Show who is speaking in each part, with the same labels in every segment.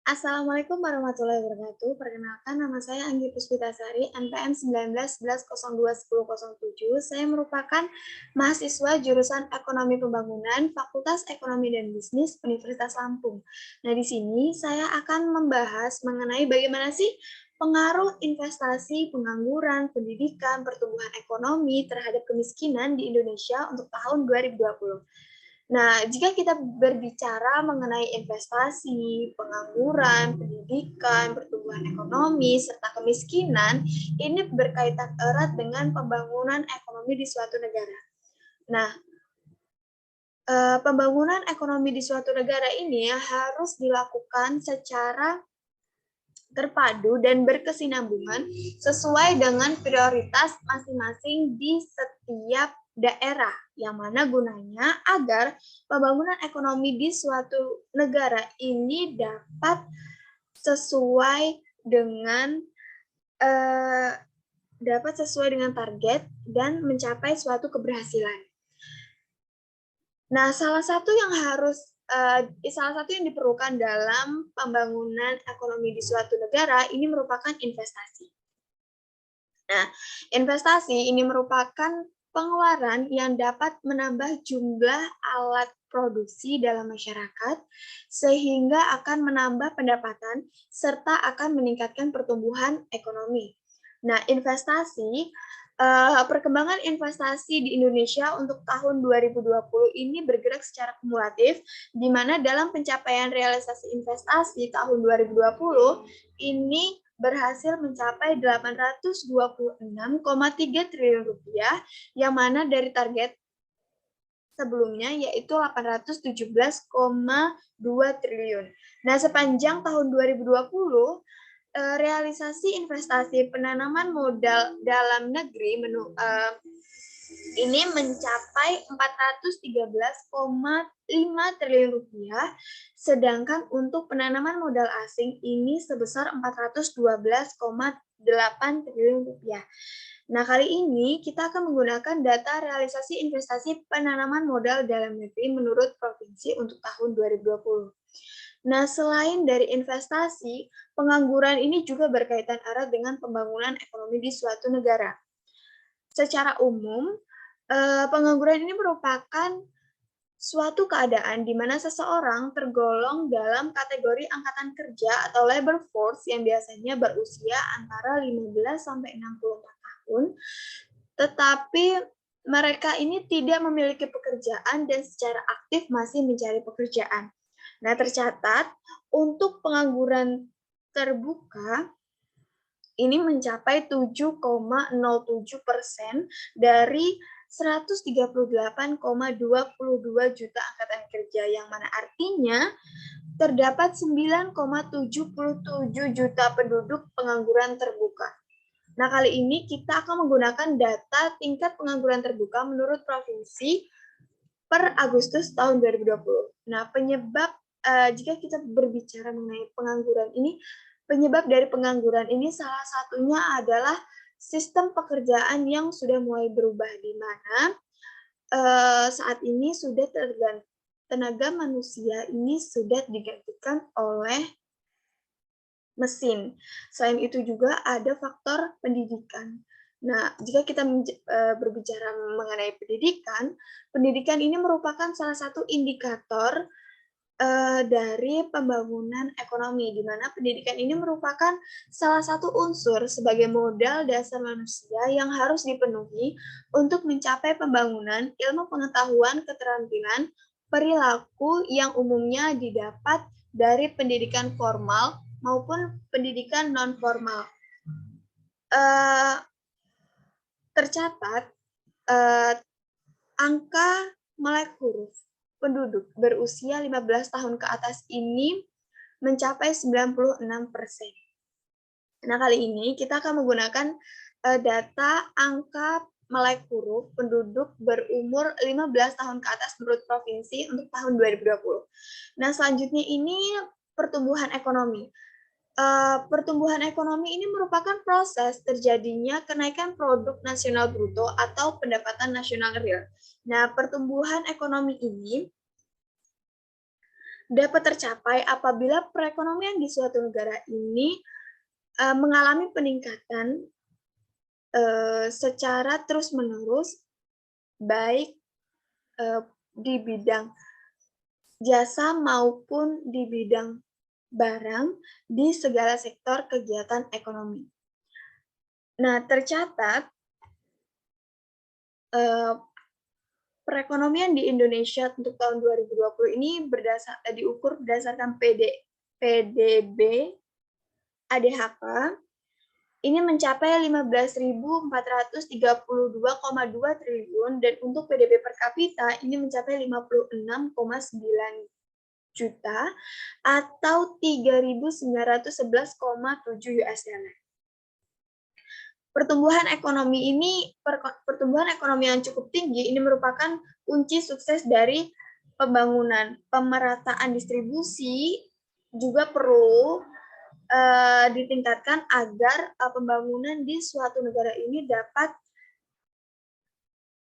Speaker 1: Assalamualaikum warahmatullahi wabarakatuh. Perkenalkan, nama saya Anggi Puspitasari, NPM 19 11 02 10 07. Saya merupakan mahasiswa jurusan Ekonomi Pembangunan, Fakultas Ekonomi dan Bisnis, Universitas Lampung. Nah, di sini saya akan membahas mengenai bagaimana sih pengaruh investasi, pengangguran, pendidikan, pertumbuhan ekonomi terhadap kemiskinan di Indonesia untuk tahun 2020. Nah, jika kita berbicara mengenai investasi, pengangguran, pendidikan, pertumbuhan ekonomi, serta kemiskinan, ini berkaitan erat dengan pembangunan ekonomi di suatu negara. Nah, pembangunan ekonomi di suatu negara ini harus dilakukan secara terpadu dan berkesinambungan sesuai dengan prioritas masing-masing di setiap daerah, yang mana gunanya agar pembangunan ekonomi di suatu negara ini dapat sesuai dengan target dan mencapai suatu keberhasilan. Nah, salah satu yang diperlukan dalam pembangunan ekonomi di suatu negara ini merupakan investasi. Nah, investasi ini merupakan pengeluaran yang dapat menambah jumlah alat produksi dalam masyarakat, sehingga akan menambah pendapatan, serta akan meningkatkan pertumbuhan ekonomi. Nah, perkembangan investasi di Indonesia untuk tahun 2020 ini bergerak secara kumulatif, di mana dalam pencapaian realisasi investasi tahun 2020 ini berhasil mencapai 826,3 triliun rupiah, yang mana dari target sebelumnya yaitu 817,2 triliun. Nah, sepanjang tahun 2020, realisasi investasi penanaman modal dalam negeri ini mencapai 413,5 triliun rupiah, sedangkan untuk penanaman modal asing ini sebesar 412,8 triliun rupiah. Nah, kali ini kita akan menggunakan data realisasi investasi penanaman modal dalam negeri menurut provinsi untuk tahun 2020. Nah, selain dari investasi, pengangguran ini juga berkaitan erat dengan pembangunan ekonomi di suatu negara. Secara umum, pengangguran ini merupakan suatu keadaan di mana seseorang tergolong dalam kategori angkatan kerja atau labor force yang biasanya berusia antara 15 sampai 64 tahun, tetapi mereka ini tidak memiliki pekerjaan dan secara aktif masih mencari pekerjaan. Nah, tercatat untuk pengangguran terbuka ini mencapai 7,07% dari 138,22 juta angkatan kerja, yang mana artinya terdapat 9,77 juta penduduk pengangguran terbuka. Nah, kali ini kita akan menggunakan data tingkat pengangguran terbuka menurut provinsi per Agustus tahun 2020. Nah, jika kita berbicara mengenai pengangguran ini, penyebab dari pengangguran ini salah satunya adalah sistem pekerjaan yang sudah mulai berubah, di mana saat ini tenaga manusia ini sudah digantikan oleh mesin. Selain itu juga ada faktor pendidikan. Nah, jika kita berbicara mengenai pendidikan ini merupakan salah satu indikator dari pembangunan ekonomi, di mana pendidikan ini merupakan salah satu unsur sebagai modal dasar manusia yang harus dipenuhi untuk mencapai pembangunan ilmu pengetahuan, keterampilan, perilaku yang umumnya didapat dari pendidikan formal maupun pendidikan non-formal. Tercatat angka melek huruf penduduk berusia 15 tahun ke atas ini mencapai 96%. Nah, kali ini kita akan menggunakan data angka melek huruf penduduk berumur 15 tahun ke atas menurut provinsi untuk tahun 2020. Nah, selanjutnya ini pertumbuhan ekonomi. Pertumbuhan ekonomi ini merupakan proses terjadinya kenaikan produk nasional bruto atau pendapatan nasional real. Nah, pertumbuhan ekonomi ini dapat tercapai apabila perekonomian di suatu negara ini mengalami peningkatan secara terus-menerus, baik di bidang jasa maupun di bidang barang di segala sektor kegiatan ekonomi. Nah, tercatat perekonomian di Indonesia untuk tahun 2020 ini diukur berdasarkan PDB ADHK ini mencapai 15.432,2 triliun dan untuk PDB per kapita ini mencapai 56,9 juta atau 3.911,7 US dollar. Pertumbuhan ekonomi yang cukup tinggi ini merupakan kunci sukses dari pembangunan. Pemerataan distribusi juga perlu ditingkatkan agar pembangunan di suatu negara ini dapat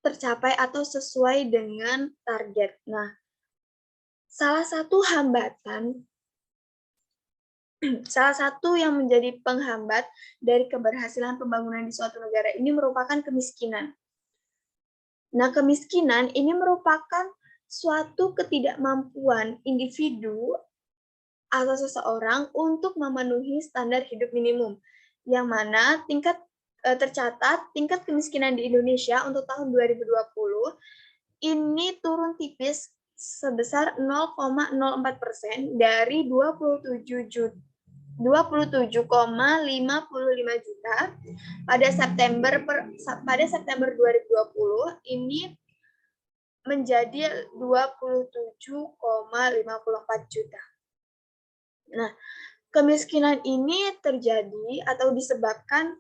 Speaker 1: tercapai atau sesuai dengan target. Nah, salah satu yang menjadi penghambat dari keberhasilan pembangunan di suatu negara ini merupakan kemiskinan. Nah, kemiskinan ini merupakan suatu ketidakmampuan individu atau seseorang untuk memenuhi standar hidup minimum, yang mana tercatat tingkat kemiskinan di Indonesia untuk tahun 2020 ini turun tipis sebesar 0,04% dari 27,55 juta pada September 2020 ini menjadi 27,54 juta. Nah, kemiskinan ini terjadi atau disebabkan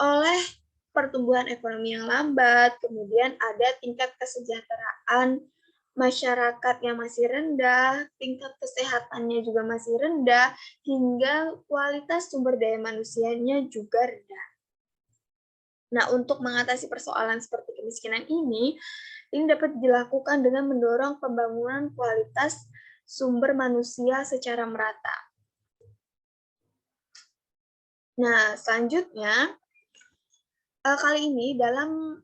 Speaker 1: oleh pertumbuhan ekonomi yang lambat, kemudian ada tingkat kesejahteraan masyarakat yang masih rendah, tingkat kesehatannya juga masih rendah, hingga kualitas sumber daya manusianya juga rendah. Nah, untuk mengatasi persoalan seperti kemiskinan ini dapat dilakukan dengan mendorong pembangunan kualitas sumber manusia secara merata. Nah, selanjutnya, kali ini dalam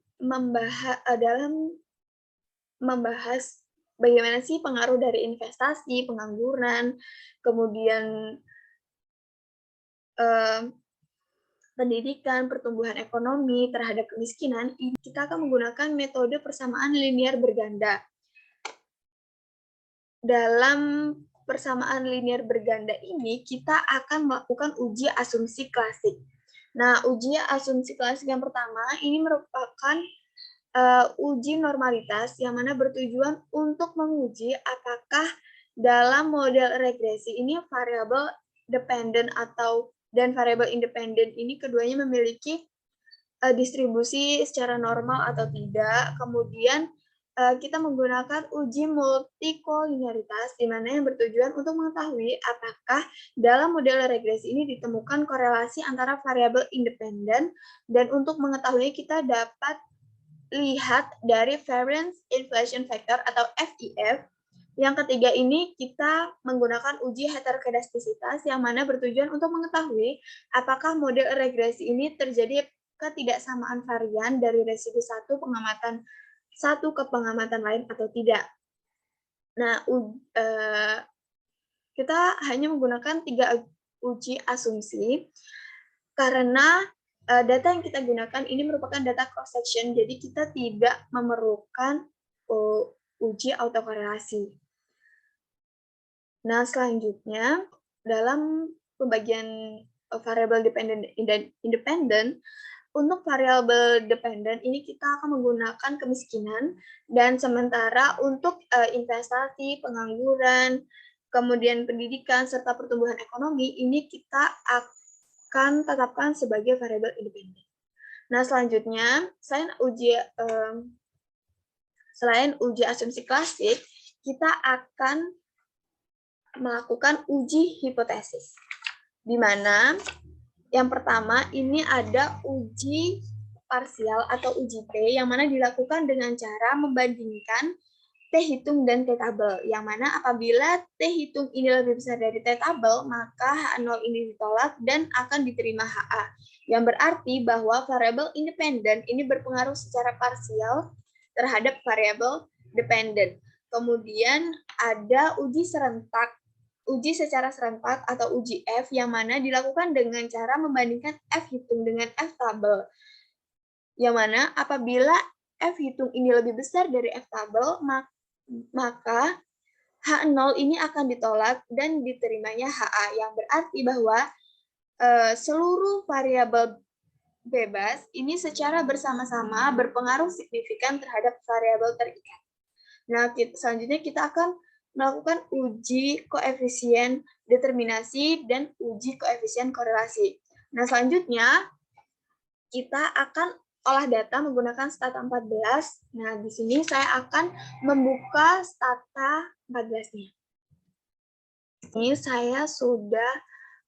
Speaker 1: membahas bagaimana sih pengaruh dari investasi, pengangguran, kemudian pendidikan, pertumbuhan ekonomi terhadap kemiskinan, kita akan menggunakan metode persamaan linear berganda. Dalam persamaan linear berganda ini, kita akan melakukan uji asumsi klasik. Nah, uji asumsi klasik yang pertama ini merupakan uji normalitas yang mana bertujuan untuk menguji apakah dalam model regresi ini variabel dependent dan variabel independen ini keduanya memiliki distribusi secara normal atau tidak. Kemudian kita menggunakan uji multikolinearitas, di mana yang bertujuan untuk mengetahui apakah dalam model regresi ini ditemukan korelasi antara variabel independen, dan untuk mengetahui kita dapat lihat dari variance inflation factor atau VIF. Yang ketiga ini kita menggunakan uji heterokedastisitas, yang mana bertujuan untuk mengetahui apakah model regresi ini terjadi ketidaksamaan varian dari residu satu ke pengamatan lain atau tidak. Nah, kita hanya menggunakan 3 uji asumsi karena data yang kita gunakan ini merupakan data cross section, jadi kita tidak memerlukan uji autokorelasi. Nah, selanjutnya dalam pembagian variabel dependent dan independent, untuk variabel dependent ini kita akan menggunakan kemiskinan, dan sementara untuk investasi, pengangguran, kemudian pendidikan, serta pertumbuhan ekonomi, ini kita akan tetapkan sebagai variabel independen. Nah, selanjutnya, selain uji asumsi klasik, kita akan melakukan uji hipotesis, di mana yang pertama ini ada uji parsial atau uji P, yang mana dilakukan dengan cara membandingkan T T-hitung dan T-tabel, yang mana apabila T-hitung ini lebih besar dari T-tabel, maka H0 ini ditolak dan akan diterima HA, yang berarti bahwa variabel independen ini berpengaruh secara parsial terhadap variabel dependen. Kemudian ada uji secara serentak atau uji F, yang mana dilakukan dengan cara membandingkan F hitung dengan F tabel, yang mana apabila F hitung ini lebih besar dari F tabel, maka H0 ini akan ditolak dan diterimanya HA, yang berarti bahwa seluruh variabel bebas ini secara bersama-sama berpengaruh signifikan terhadap variabel terikat. Nah, selanjutnya kita akan melakukan uji koefisien determinasi dan uji koefisien korelasi. Nah, selanjutnya kita akan olah data menggunakan Stata 14. Nah, di sini saya akan membuka Stata 14-nya. Ini saya sudah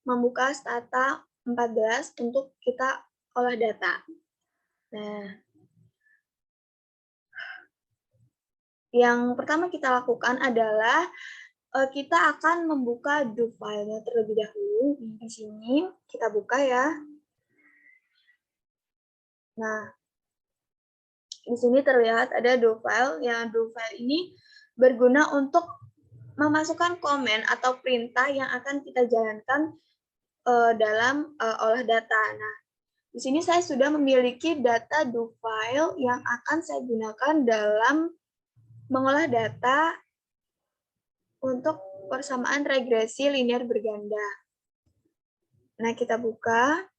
Speaker 1: membuka Stata 14 untuk kita olah data. Nah, yang pertama kita lakukan adalah kita akan membuka do file-nya terlebih dahulu. Di sini kita buka ya. Nah, di sini terlihat ada do file. Yang do file ini berguna untuk memasukkan komen atau perintah yang akan kita jalankan dalam olah data. Nah, di sini saya sudah memiliki data do file yang akan saya gunakan dalam mengolah data untuk persamaan regresi linear berganda. Nah, kita buka.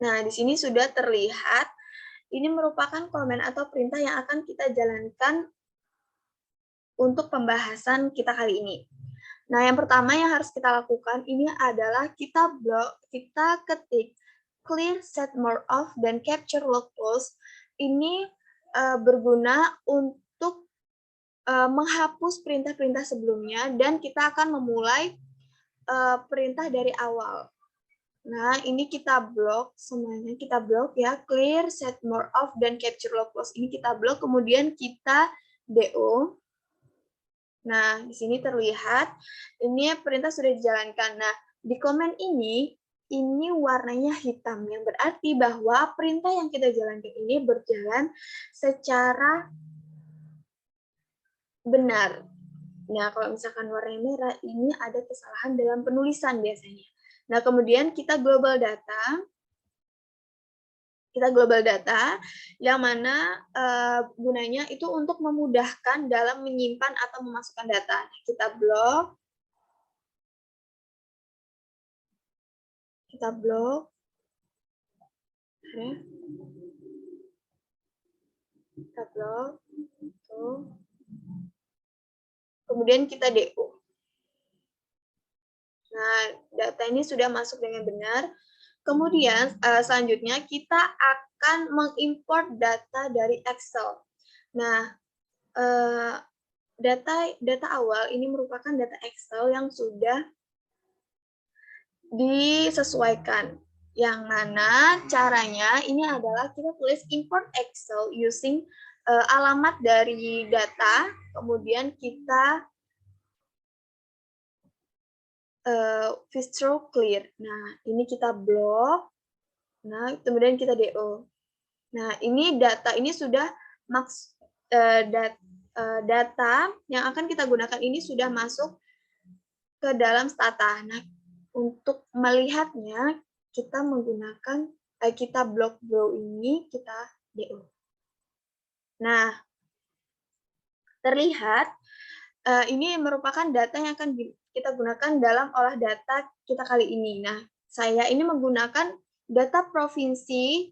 Speaker 1: Nah, di sini sudah terlihat, ini merupakan komen atau perintah yang akan kita jalankan untuk pembahasan kita kali ini. Nah, yang pertama yang harus kita lakukan ini adalah kita ketik clear set more of dan capture log close. Ini berguna untuk menghapus perintah-perintah sebelumnya dan kita akan memulai perintah dari awal. Nah, ini kita blok semuanya, kita blok ya, clear, set more of, dan capture log close. Ini kita blok, kemudian kita DO. Nah, di sini terlihat, ini perintah sudah dijalankan. Nah, di komen ini warnanya hitam, yang berarti bahwa perintah yang kita jalankan ini berjalan secara benar. Nah, kalau misalkan warna merah, ini ada kesalahan dalam penulisan biasanya. Nah, kemudian kita global data. Yang mana gunanya itu untuk memudahkan dalam menyimpan atau memasukkan data. Nah, kita blok. Kita blok. Tuh. Kemudian kita DO. Nah, data ini sudah masuk dengan benar. Kemudian selanjutnya kita akan mengimport data dari Excel. Nah, data awal ini merupakan data Excel yang sudah disesuaikan. Yang mana caranya ini adalah kita tulis import Excel using alamat dari data, kemudian kita Vistro clear. Nah, ini kita blok. Nah, kemudian kita DO. Nah, ini data ini sudah data yang akan kita gunakan ini sudah masuk ke dalam Stata. Nah, untuk melihatnya kita menggunakan kita blok row ini, kita DO. Nah, terlihat ini merupakan data yang akan kita gunakan dalam olah data kita kali ini. Nah, saya ini menggunakan data provinsi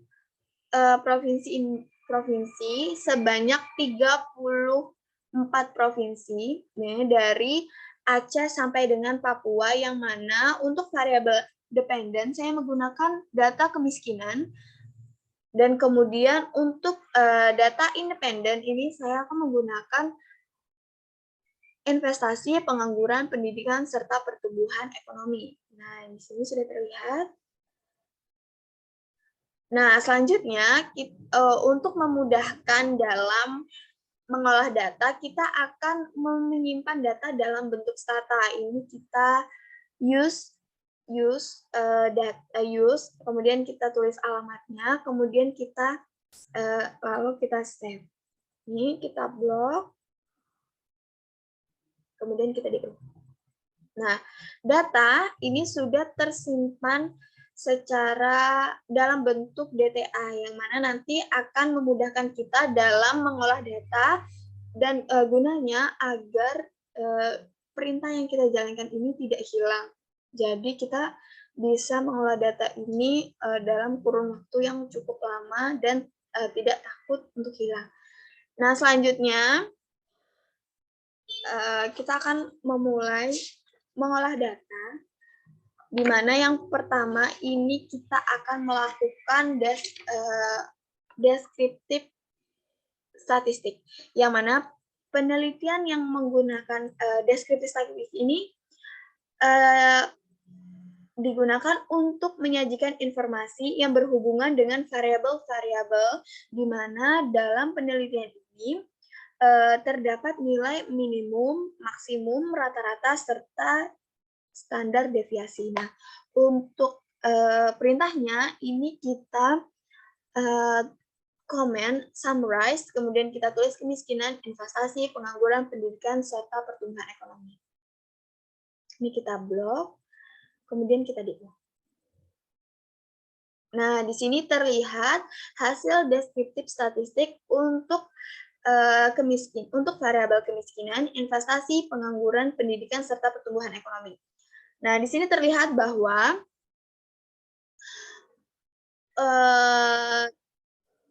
Speaker 1: sebanyak 34 provinsi dari Aceh sampai dengan Papua, yang mana untuk variabel dependen saya menggunakan data kemiskinan, dan kemudian untuk data independen ini saya akan menggunakan investasi, pengangguran, pendidikan, serta pertumbuhan ekonomi. Nah, di sini sudah terlihat. Nah, selanjutnya untuk memudahkan dalam mengolah data, kita akan menyimpan data dalam bentuk stata. Ini kita use, kemudian kita tulis alamatnya, kemudian kita lalu kita save. Ini kita blok, kemudian kita di. Nah, data ini sudah tersimpan secara dalam bentuk DTA, yang mana nanti akan memudahkan kita dalam mengolah data dan gunanya agar perintah yang kita jalankan ini tidak hilang. Jadi kita bisa mengolah data ini dalam kurun waktu yang cukup lama dan tidak takut untuk hilang. Nah, selanjutnya kita akan memulai mengolah data, di mana yang pertama ini kita akan melakukan deskriptif statistik, yang mana penelitian yang menggunakan deskriptif statistik ini digunakan untuk menyajikan informasi yang berhubungan dengan variabel-variabel, di mana dalam penelitian ini terdapat nilai minimum, maksimum, rata-rata, serta standar deviasi. Nah, untuk perintahnya ini kita comment, summarize, kemudian kita tulis kemiskinan, investasi, pengangguran, pendidikan, serta pertumbuhan ekonomi. Ini kita blok, kemudian kita di. Nah, di sini terlihat hasil deskriptif statistik untuk untuk variabel kemiskinan, investasi, pengangguran, pendidikan, serta pertumbuhan ekonomi. Nah, di sini terlihat bahwa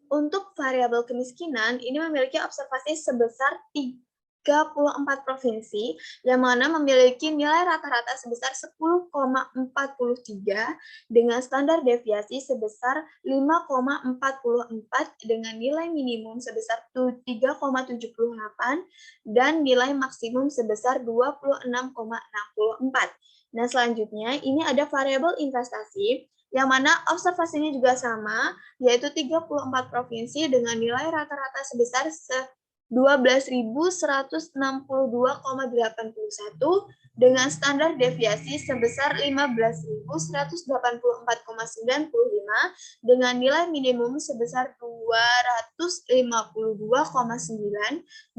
Speaker 1: untuk variabel kemiskinan ini memiliki observasi sebesar 34 provinsi, yang mana memiliki nilai rata-rata sebesar 10,43 dengan standar deviasi sebesar 5,44 dengan nilai minimum sebesar 3,78 dan nilai maksimum sebesar 26,64. Nah, selanjutnya ini ada variabel investasi, yang mana observasinya juga sama, yaitu 34 provinsi dengan nilai rata-rata sebesar 12.162,81 dengan standar deviasi sebesar 15.184,95 dengan nilai minimum sebesar 252,9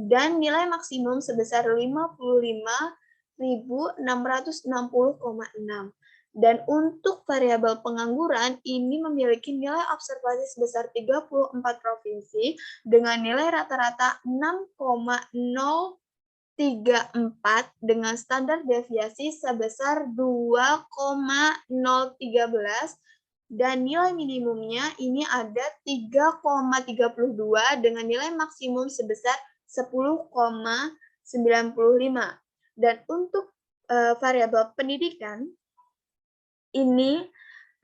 Speaker 1: dan nilai maksimum sebesar 55.660,6. Dan untuk variabel pengangguran ini memiliki nilai observasi sebesar 34 provinsi dengan nilai rata-rata 6,034 dengan standar deviasi sebesar 2,013 dan nilai minimumnya ini ada 3,32 dengan nilai maksimum sebesar 10,95. Dan untuk variabel pendidikan ini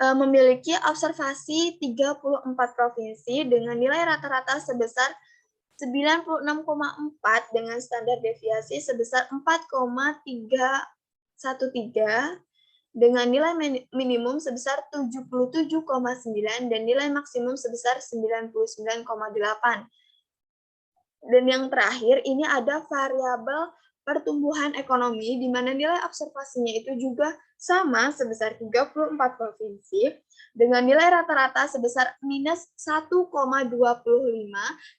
Speaker 1: memiliki observasi 34 provinsi dengan nilai rata-rata sebesar 96,4 dengan standar deviasi sebesar 4,313 dengan nilai minimum sebesar 77,9 dan nilai maksimum sebesar 99,8. Dan yang terakhir ini ada variabel pertumbuhan ekonomi, di mana nilai observasinya itu juga sama sebesar 34 provinsi, dengan nilai rata-rata sebesar minus 1,25,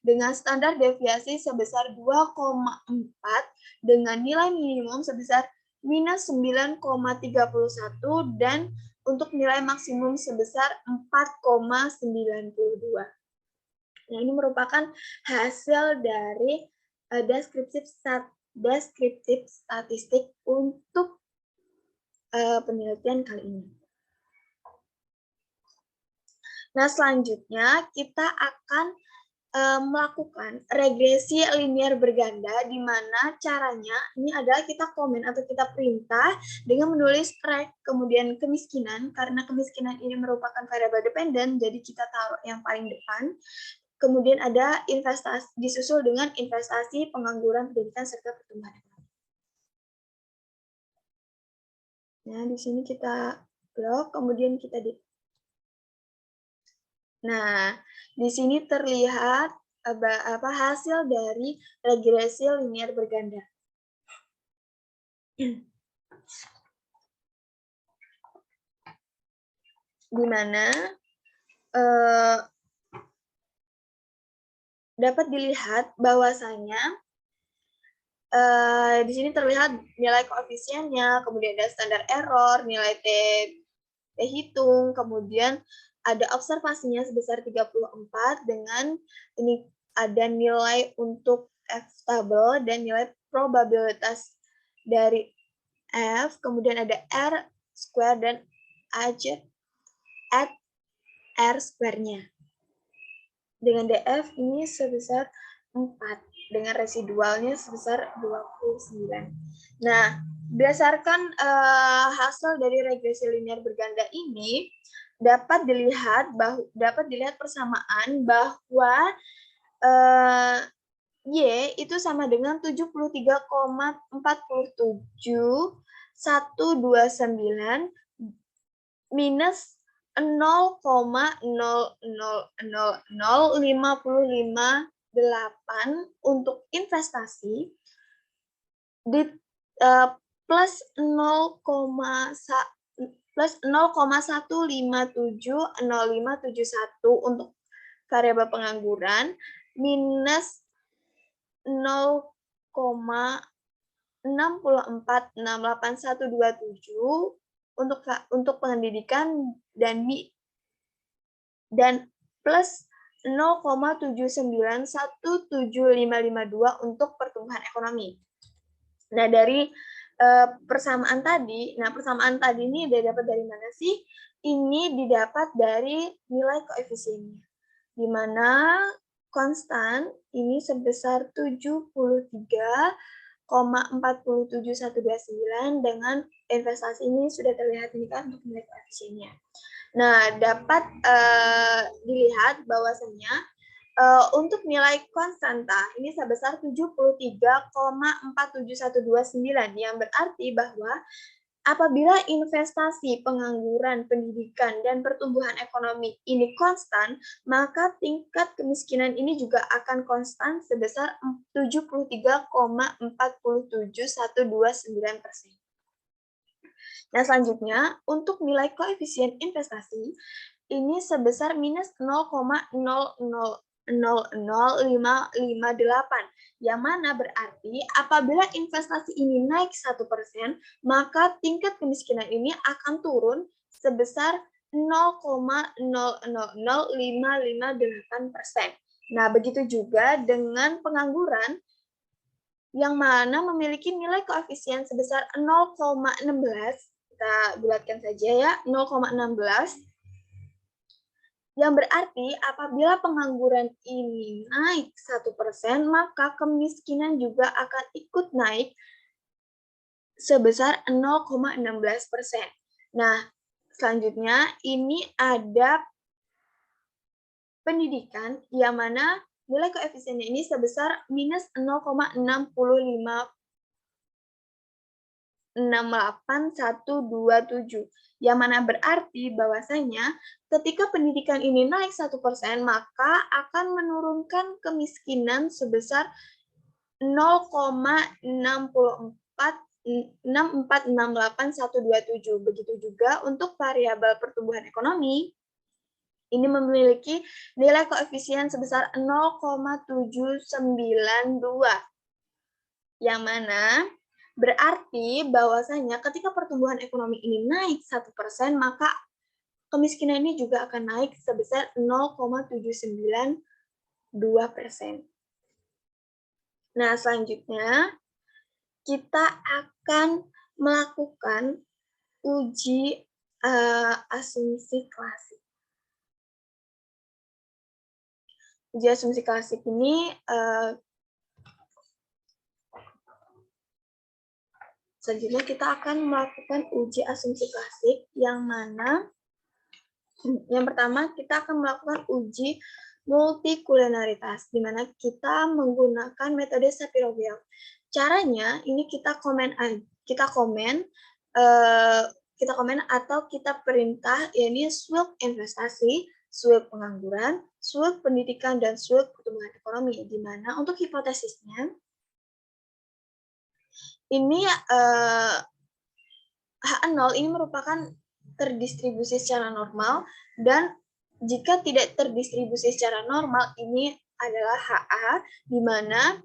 Speaker 1: dengan standar deviasi sebesar 2,4, dengan nilai minimum sebesar minus 9,31, dan untuk nilai maksimum sebesar 4,92. Nah, ini merupakan hasil dari deskriptif statistik untuk penelitian kali ini. Nah, selanjutnya kita akan melakukan regresi linear berganda, di mana caranya ini adalah kita komen atau kita perintah dengan menulis reg, kemudian kemiskinan, karena kemiskinan ini merupakan variabel dependen, jadi kita taruh yang paling depan. Kemudian ada investasi, disusul dengan investasi, pengangguran, pendidikan, serta pertumbuhan ekonomi. Nah, di sini kita blok, kemudian kita di. Nah, di sini terlihat hasil dari regresi linear berganda. Di mana dapat dilihat bahwasanya di sini terlihat nilai koefisiennya, kemudian ada standar error, nilai T hitung, kemudian ada observasinya sebesar 34 dengan ini ada nilai untuk F tabel dan nilai probabilitas dari F, kemudian ada R square dan at R square-nya. Dengan DF ini sebesar 4, dengan residualnya sebesar 29. Nah, berdasarkan hasil dari regresi linear berganda ini, dapat dilihat persamaan bahwa Y itu sama dengan 73,47,129 minus 0,000558 untuk investasi plus 0,1570571 untuk variabel pengangguran minus 0,6468127 untuk pendidikan dan plus 0,7917552 untuk pertumbuhan ekonomi. Nah, dari persamaan tadi ini didapat dari mana sih? Ini didapat dari nilai koefisiennya, di mana konstan ini sebesar 73,47129 dengan investasi ini sudah terlihat ini kan untuk nilai koefisiennya. Nah, dapat dilihat bahwasanya untuk nilai konstanta ini sebesar 73,47129 yang berarti bahwa apabila investasi, pengangguran, pendidikan, dan pertumbuhan ekonomi ini konstan, maka tingkat kemiskinan ini juga akan konstan sebesar 73,47129%. Nah, selanjutnya, untuk nilai koefisien investasi, ini sebesar minus 0,000558, yang mana berarti apabila investasi ini naik 1%, maka tingkat kemiskinan ini akan turun sebesar 0,000558%. Nah, begitu juga dengan pengangguran, yang mana memiliki nilai koefisien sebesar 0,16, kita bulatkan saja ya, 0,16, yang berarti apabila pengangguran ini naik 1%, maka kemiskinan juga akan ikut naik sebesar 0,16%. Nah, selanjutnya ini ada pendidikan, yang mana nilai koefisiennya ini sebesar minus 0,6868127, yang mana berarti bahwasanya ketika pendidikan ini naik 1%, maka akan menurunkan kemiskinan sebesar 0,646868127. Begitu juga untuk variabel pertumbuhan ekonomi, ini memiliki nilai koefisien sebesar 0,792, yang mana berarti bahwasanya ketika pertumbuhan ekonomi ini naik 1%, maka kemiskinan ini juga akan naik sebesar 0,792%. Nah, selanjutnya kita akan melakukan uji asumsi klasik. Uji asumsi klasik ini selanjutnya kita akan melakukan uji asumsi klasik, yang mana yang pertama kita akan melakukan uji multikulinaritas, di mana kita menggunakan metode Shapiro-Wilk. Caranya ini kita komen atau kita perintah, yakni swap investasi SWOT pengangguran, SWOT pendidikan, dan SWOT pertumbuhan ekonomi, di mana untuk hipotesisnya, ini H0 ini merupakan terdistribusi secara normal, dan jika tidak terdistribusi secara normal, ini adalah HA, di mana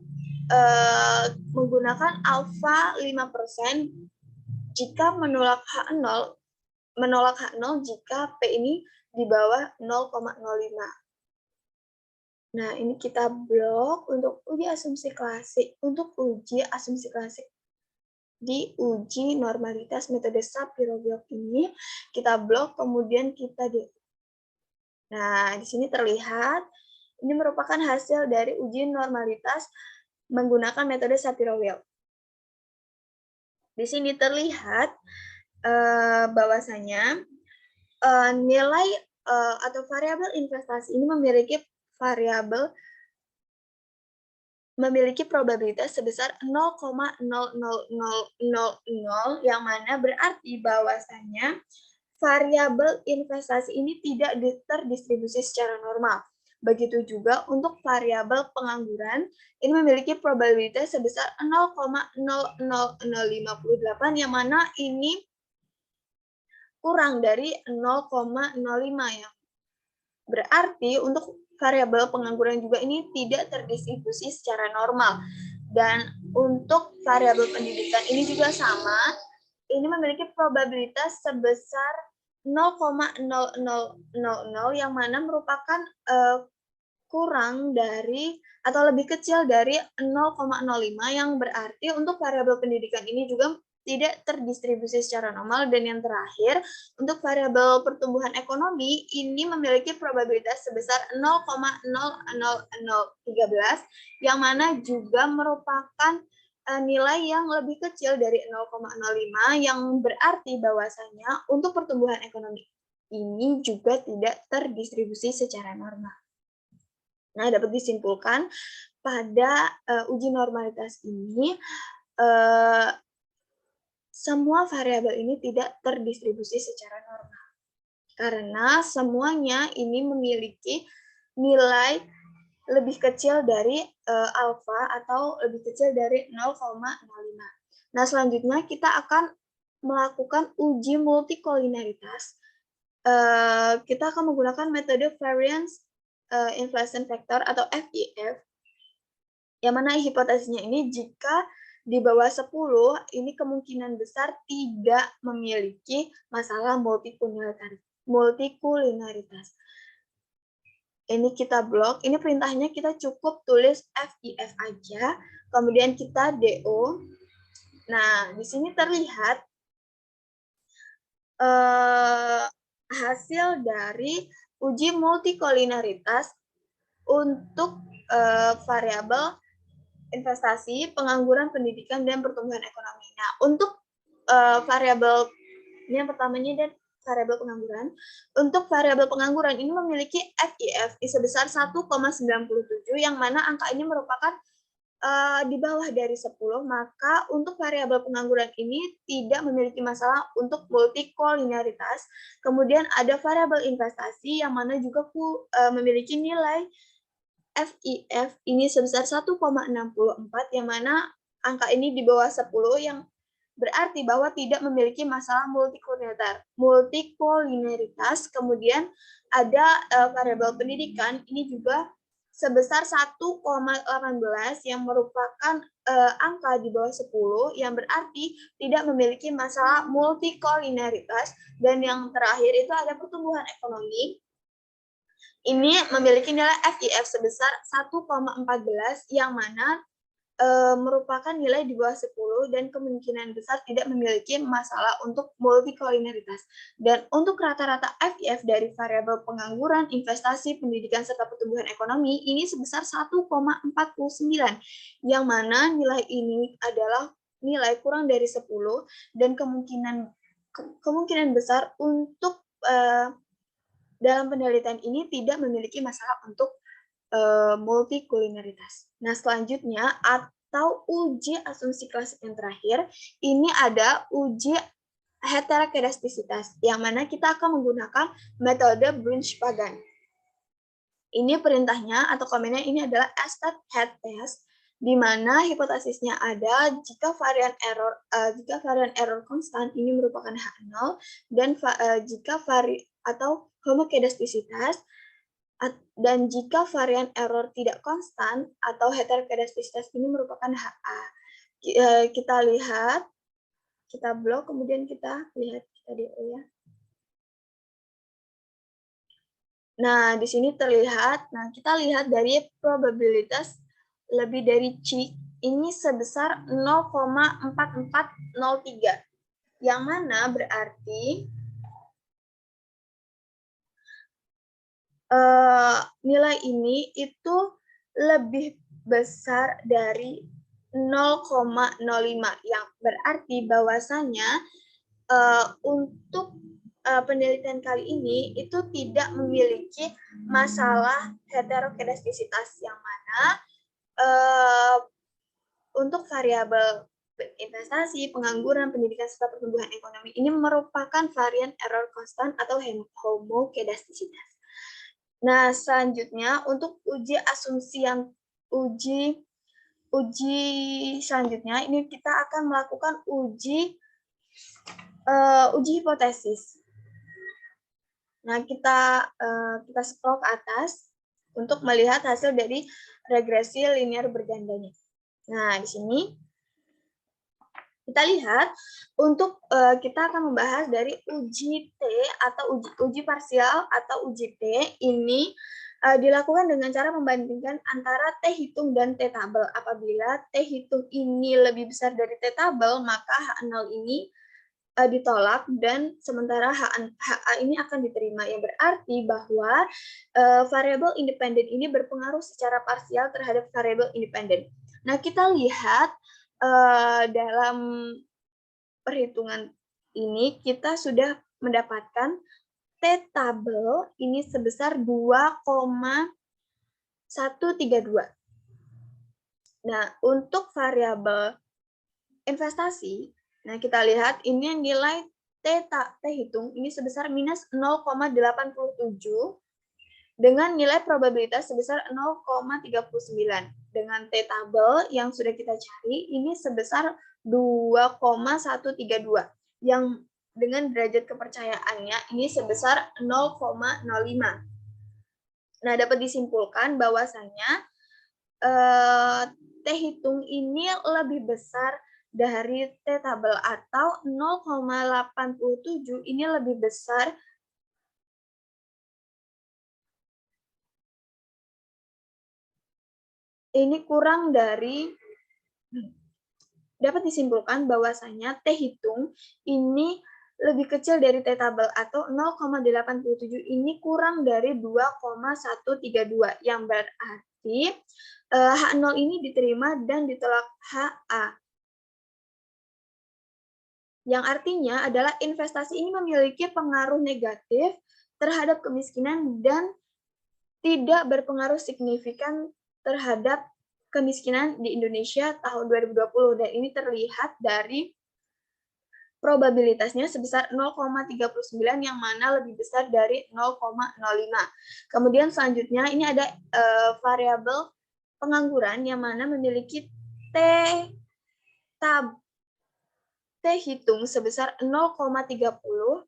Speaker 1: menggunakan alfa 5% jika menolak H0 jika P ini di bawah 0,05. Nah, ini kita blok untuk uji asumsi klasik. Untuk uji asumsi klasik di uji normalitas metode Shapiro-Wilk ini, kita blok, kemudian kita di. Nah, di sini terlihat ini merupakan hasil dari uji normalitas menggunakan metode Shapiro-Wilk. Di sini terlihat bahwasanya nilai atau variabel investasi ini memiliki probabilitas sebesar 0,00000, yang mana berarti bahwasanya variabel investasi ini tidak terdistribusi secara normal. Begitu juga untuk variabel pengangguran, ini memiliki probabilitas sebesar 0,00058, yang mana ini kurang dari 0,05, yang berarti untuk variabel pengangguran juga ini tidak terdistribusi secara normal. Dan untuk variabel pendidikan ini juga sama, ini memiliki probabilitas sebesar 0,0000, yang mana merupakan kurang dari atau lebih kecil dari 0,05, yang berarti untuk variabel pendidikan ini juga tidak terdistribusi secara normal. Dan yang terakhir, untuk variabel pertumbuhan ekonomi ini memiliki probabilitas sebesar 0,00013, yang mana juga merupakan nilai yang lebih kecil dari 0,05, yang berarti bahwasanya untuk pertumbuhan ekonomi ini juga tidak terdistribusi secara normal. Nah, dapat disimpulkan pada uji normalitas ini, semua variabel ini tidak terdistribusi secara normal, karena semuanya ini memiliki nilai lebih kecil dari alfa atau lebih kecil dari 0,05. Nah, selanjutnya kita akan melakukan uji multikolinaritas. Kita akan menggunakan metode variance inflation factor atau VIF, yang mana hipotesisnya ini jika di bawah 10, ini kemungkinan besar tidak memiliki masalah multikulinaritas. Ini kita blok, ini perintahnya kita cukup tulis VIF aja, kemudian kita DO. Nah, di sini terlihat hasil dari uji multikolinaritas untuk variabel investasi, pengangguran, pendidikan, dan pertumbuhan ekonomi. Nah, untuk variabel ini yang pertamanya dan variabel pengangguran. Untuk variabel pengangguran ini memiliki VIF sebesar 1,97, yang mana angka ini merupakan di bawah dari 10, maka untuk variabel pengangguran ini tidak memiliki masalah untuk multikolinaritas. Kemudian ada variabel investasi yang mana juga memiliki nilai VIF ini sebesar 1,64, yang mana angka ini di bawah 10, yang berarti bahwa tidak memiliki masalah multikolinaritas. Kemudian ada variabel pendidikan, ini juga sebesar 1,18, yang merupakan angka di bawah 10, yang berarti tidak memiliki masalah multikolinaritas. Dan yang terakhir itu ada pertumbuhan ekonomi. Ini memiliki nilai VIF sebesar 1,14, yang mana merupakan nilai di bawah 10 dan kemungkinan besar tidak memiliki masalah untuk multikolinaritas. Dan untuk rata-rata VIF dari variabel pengangguran, investasi, pendidikan, serta pertumbuhan ekonomi ini sebesar 1,49, yang mana nilai ini adalah nilai kurang dari 10 dan kemungkinan besar untuk dalam penelitian ini tidak memiliki masalah untuk multikolinaritas. Nah, selanjutnya atau uji asumsi klasik yang terakhir, ini ada uji heterokedastisitas, yang mana kita akan menggunakan metode Bunch-Pagan. Ini perintahnya atau komennya ini adalah stat head test, di mana hipotesisnya ada jika varian error konstan ini merupakan H0 dan jika homokedastisitas dan jika varian error tidak konstan atau heterokedastisitas ini merupakan HA. Kita lihat, kita blok, kemudian kita lihat kita DO ya. Nah, di sini terlihat, kita lihat dari probabilitas lebih dari C, ini sebesar 0,4403, yang mana berarti nilai ini itu lebih besar dari 0,05, yang berarti bahwasanya untuk penelitian kali ini itu tidak memiliki masalah heterokedastisitas, yang mana untuk variabel investasi, pengangguran, pendidikan, serta pertumbuhan ekonomi ini merupakan varian error konstan atau homokedastisitas. Nah, selanjutnya untuk uji asumsi yang uji selanjutnya ini kita akan melakukan uji hipotesis. Nah, kita scroll ke atas untuk melihat hasil dari regresi linear bergandanya. Nah, di sini kita lihat untuk kita akan membahas dari uji T atau uji parsial atau uji T ini dilakukan dengan cara membandingkan antara T hitung dan T tabel. Apabila T hitung ini lebih besar dari T tabel, maka H0 ini ditolak dan sementara HA ini akan diterima, yang berarti bahwa variabel independen ini berpengaruh secara parsial terhadap variabel independen. Nah, kita lihat dalam perhitungan ini kita sudah mendapatkan T tabel ini sebesar 2,132. Nah, untuk variabel investasi, nah, kita lihat ini yang nilai T hitung ini sebesar minus 0,87 dengan nilai probabilitas sebesar 0,39. Dengan T tabel yang sudah kita cari ini sebesar 2,132 yang dengan derajat kepercayaannya ini sebesar 0,05. Nah, dapat disimpulkan bahwasannya T hitung ini lebih besar dari T tabel atau 0,87 ini lebih besar dapat disimpulkan bahwasanya T hitung ini lebih kecil dari T tabel atau 0,87 ini kurang dari 2,132 yang berarti H0 ini diterima dan ditolak HA. Yang artinya adalah investasi ini memiliki pengaruh negatif terhadap kemiskinan dan tidak berpengaruh signifikan terhadap kemiskinan di Indonesia tahun 2020. Dan ini terlihat dari probabilitasnya sebesar 0,39 yang mana lebih besar dari 0,05. Kemudian selanjutnya ini ada variabel pengangguran yang mana memiliki T hitung sebesar 0,30,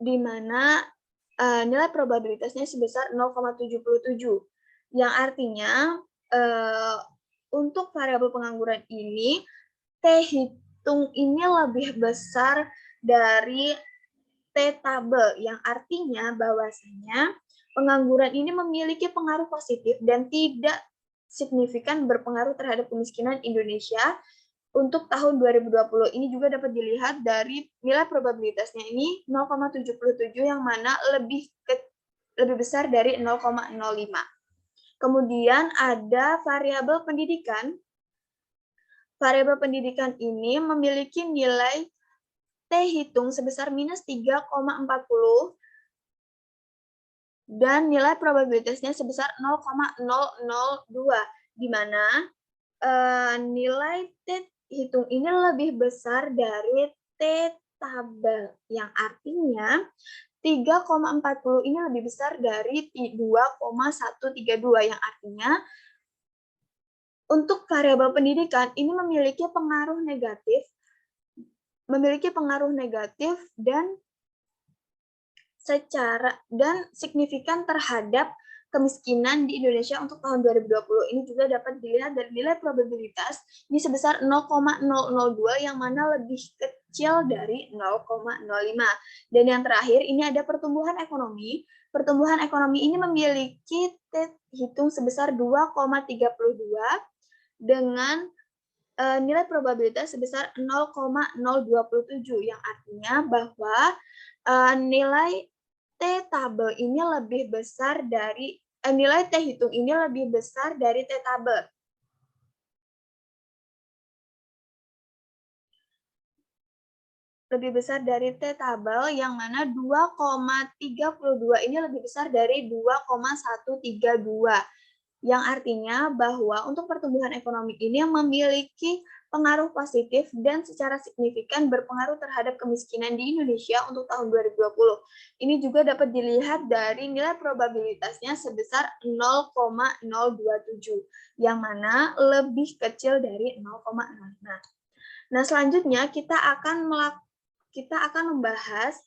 Speaker 1: di mana nilai probabilitasnya sebesar 0,77, yang artinya untuk variabel pengangguran ini T hitung ini lebih besar dari T tabel, yang artinya bahwasanya pengangguran ini memiliki pengaruh positif dan tidak signifikan berpengaruh terhadap kemiskinan Indonesia untuk tahun 2020. Ini juga dapat dilihat dari nilai probabilitasnya ini 0,77 yang mana lebih besar dari 0,05. Kemudian ada variabel pendidikan. Variabel pendidikan ini memiliki nilai T hitung sebesar minus 3,40 dan nilai probabilitasnya sebesar 0,002, di mana nilai T hitung ini lebih besar dari T tabel, yang artinya 3,40 ini lebih besar dari 2,132, yang artinya untuk variabel pendidikan ini memiliki pengaruh negatif dan signifikan terhadap kemiskinan di Indonesia untuk tahun 2020. Ini juga dapat dilihat dari nilai probabilitas ini sebesar 0,002 yang mana lebih kecil dari 0,05. Dan yang terakhir ini ada pertumbuhan ekonomi. Pertumbuhan ekonomi ini memiliki hitung sebesar 2,32 dengan nilai probabilitas sebesar 0,027, yang artinya bahwa nilai T tabel ini lebih besar dari nilai T hitung ini lebih besar dari T tabel. Lebih besar dari T tabel yang mana 2,32 ini lebih besar dari 2,132. Yang artinya bahwa untuk pertumbuhan ekonomi ini yang memiliki pengaruh positif dan secara signifikan berpengaruh terhadap kemiskinan di Indonesia untuk tahun 2020. Ini juga dapat dilihat dari nilai probabilitasnya sebesar 0,027, yang mana lebih kecil dari 0,05. Nah, selanjutnya kita akan membahas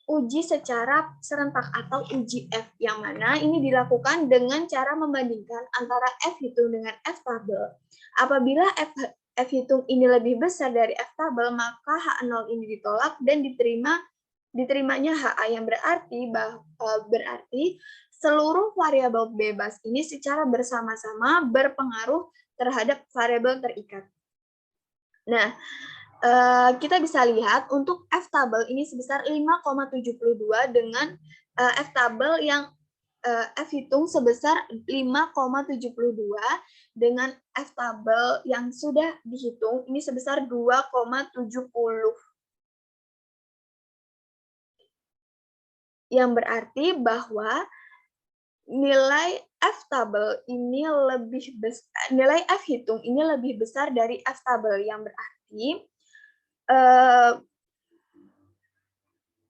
Speaker 1: uji secara serentak atau uji F, yang mana ini dilakukan dengan cara membandingkan antara F hitung dengan F tabel. Apabila F hitung ini lebih besar dari F tabel, maka H0 ini ditolak dan diterimanya HA, yang berarti seluruh variabel bebas ini secara bersama-sama berpengaruh terhadap variabel terikat. Nah, kita bisa lihat untuk F tabel ini sebesar 5,72 dengan F tabel yang F hitung sebesar 5,72 dengan F tabel yang sudah dihitung ini sebesar 2,70. Yang berarti bahwa nilai F tabel ini nilai F hitung ini lebih besar dari F tabel, yang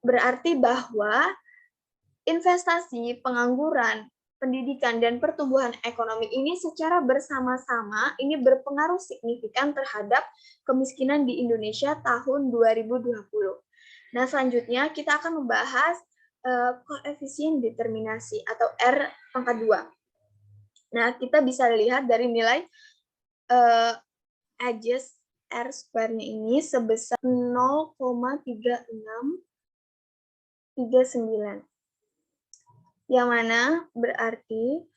Speaker 1: berarti bahwa investasi, pengangguran, pendidikan, dan pertumbuhan ekonomi ini secara bersama-sama ini berpengaruh signifikan terhadap kemiskinan di Indonesia tahun 2020. Nah, selanjutnya kita akan membahas koefisien determinasi atau R pangkat 2. Nah, kita bisa lihat dari nilai adjust R square-nya ini sebesar 0,3639. Yang mana berarti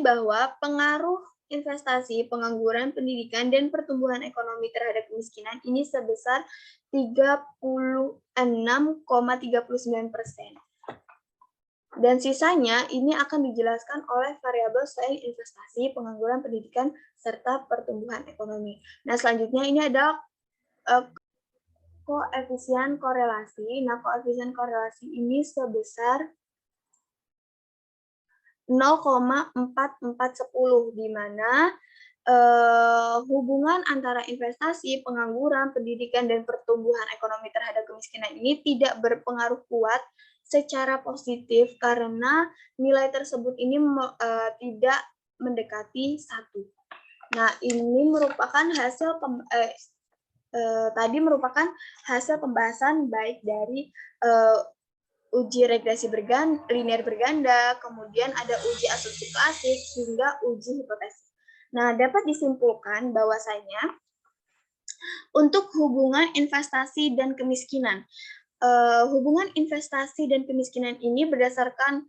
Speaker 1: bahwa pengaruh investasi, pengangguran, pendidikan, dan pertumbuhan ekonomi terhadap kemiskinan ini sebesar 36,39%. Dan sisanya ini akan dijelaskan oleh variabel selain investasi, pengangguran, pendidikan, serta pertumbuhan ekonomi. Nah, selanjutnya ini ada koefisien korelasi. Nah, koefisien korelasi ini sebesar 0,4410, di mana hubungan antara investasi, pengangguran, pendidikan, dan pertumbuhan ekonomi terhadap kemiskinan ini tidak berpengaruh kuat secara positif karena nilai tersebut ini tidak mendekati 1. Nah, ini merupakan hasil pembahasan baik dari uji regresi linear berganda, kemudian ada uji asumsi klasik, hingga uji hipotesis. Nah, dapat disimpulkan bahwasanya untuk hubungan investasi dan kemiskinan, hubungan investasi dan kemiskinan ini berdasarkan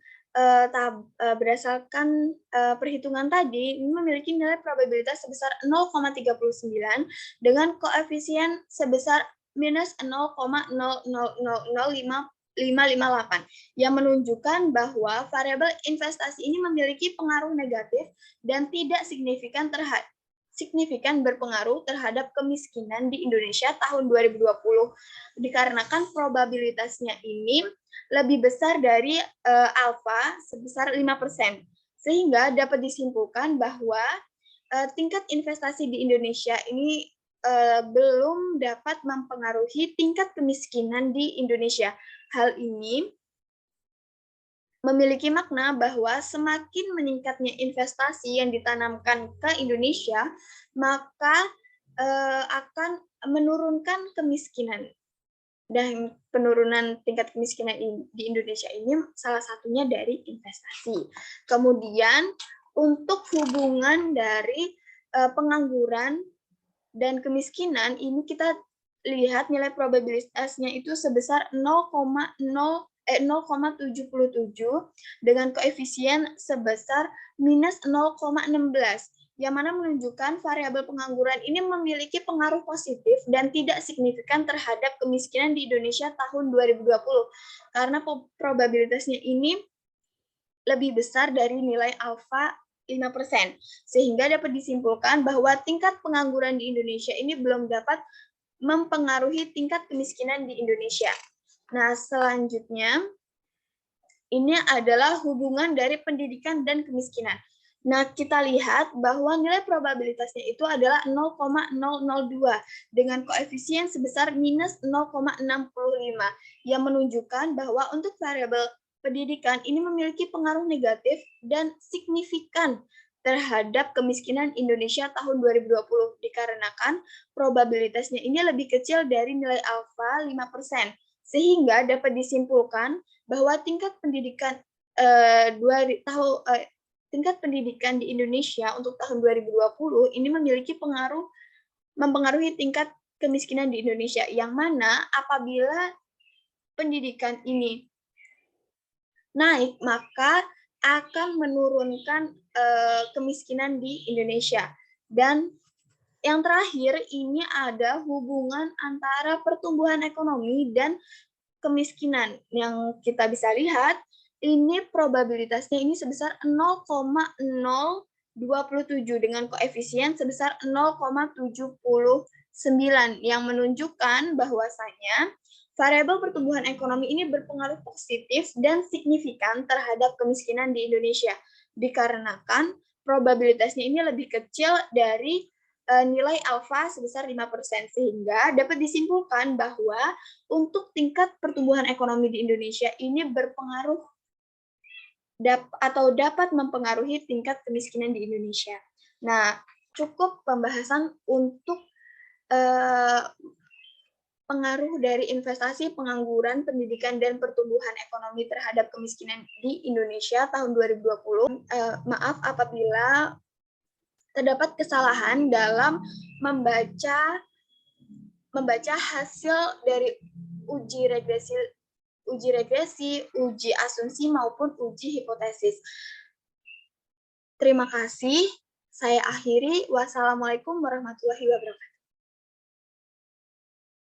Speaker 1: perhitungan tadi ini memiliki nilai probabilitas sebesar 0,39 dengan koefisien sebesar minus 0,0000558 yang menunjukkan bahwa variabel investasi ini memiliki pengaruh negatif dan tidak signifikan berpengaruh terhadap kemiskinan di Indonesia tahun 2020 dikarenakan probabilitasnya ini lebih besar dari alfa sebesar 5%, sehingga dapat disimpulkan bahwa tingkat investasi di Indonesia ini belum dapat mempengaruhi tingkat kemiskinan di Indonesia. Hal ini memiliki makna bahwa semakin meningkatnya investasi yang ditanamkan ke Indonesia, maka akan menurunkan kemiskinan. Dan penurunan tingkat kemiskinan di Indonesia ini salah satunya dari investasi. Kemudian untuk hubungan dari pengangguran dan kemiskinan ini kita lihat nilai probabilitasnya itu sebesar 0,77 dengan koefisien sebesar minus 0,16, yang mana menunjukkan variabel pengangguran ini memiliki pengaruh positif dan tidak signifikan terhadap kemiskinan di Indonesia tahun 2020, karena probabilitasnya ini lebih besar dari nilai alfa 5%, sehingga dapat disimpulkan bahwa tingkat pengangguran di Indonesia ini belum dapat mempengaruhi tingkat kemiskinan di Indonesia. Nah, selanjutnya, ini adalah hubungan dari pendidikan dan kemiskinan. Nah, kita lihat bahwa nilai probabilitasnya itu adalah 0,002 dengan koefisien sebesar minus 0,65, yang menunjukkan bahwa untuk variabel pendidikan ini memiliki pengaruh negatif dan signifikan terhadap kemiskinan Indonesia tahun 2020, dikarenakan probabilitasnya ini lebih kecil dari nilai alfa 5%, sehingga dapat disimpulkan bahwa tingkat pendidikan tingkat pendidikan di Indonesia untuk tahun 2020 ini mempengaruhi tingkat kemiskinan di Indonesia, yang mana apabila pendidikan ini naik maka akan menurunkan kemiskinan di Indonesia. Dan yang terakhir, ini ada hubungan antara pertumbuhan ekonomi dan kemiskinan. Yang kita bisa lihat, ini probabilitasnya ini sebesar 0,027 dengan koefisien sebesar 0,79, yang menunjukkan bahwasanya variabel pertumbuhan ekonomi ini berpengaruh positif dan signifikan terhadap kemiskinan di Indonesia, dikarenakan probabilitasnya ini lebih kecil dari nilai alfa sebesar 5%, sehingga dapat disimpulkan bahwa untuk tingkat pertumbuhan ekonomi di Indonesia ini berpengaruh atau dapat mempengaruhi tingkat kemiskinan di Indonesia. Nah, cukup pembahasan untuk pengaruh dari investasi, pengangguran, pendidikan, dan pertumbuhan ekonomi terhadap kemiskinan di Indonesia tahun 2020. Maaf apabila terdapat kesalahan dalam membaca hasil dari uji regresi, uji asumsi, maupun uji hipotesis. Terima kasih. Saya akhiri. Wassalamualaikum warahmatullahi wabarakatuh.